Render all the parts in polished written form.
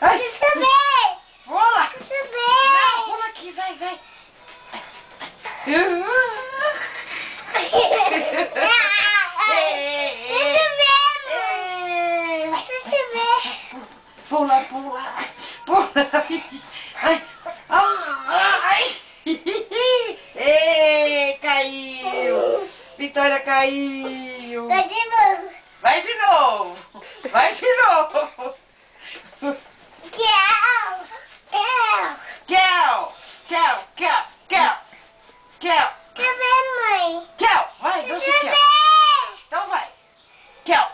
Ai, pula! Não, Pula aqui, vai, vai. Pula, pula. Pula. Ai, ai. Caiu. Vitória caiu. Vai de novo. Vai de novo. Kel. Kel, vai, dança o Kel. Então vai. Kel.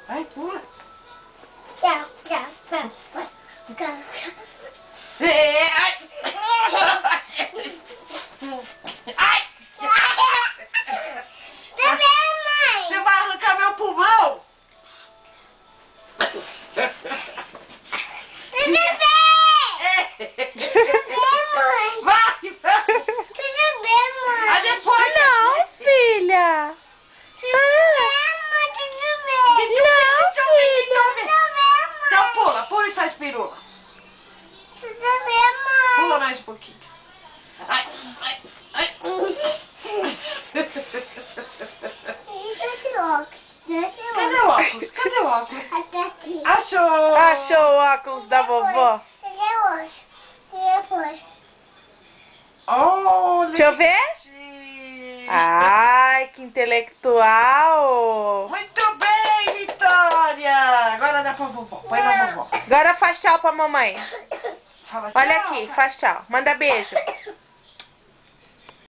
Vai, pula. Ai. Ai. Você vai arrancar meu pulmão? Vai, vai. Ah, depois. Não, filha. Então pula, pula e faz pirula. Pula mais um pouquinho. Ai, ai, ai. Cadê o óculos? Cadê o óculos? Achou! Achou o óculos da vovó? Oh, Deixa eu ver. Ai, que intelectual. Muito bem, Vitória! Agora dá pra vovó. Põe na vovó. Agora faz tchau pra mamãe. Fala Olha tchau. aqui, faz tchau. Manda beijo.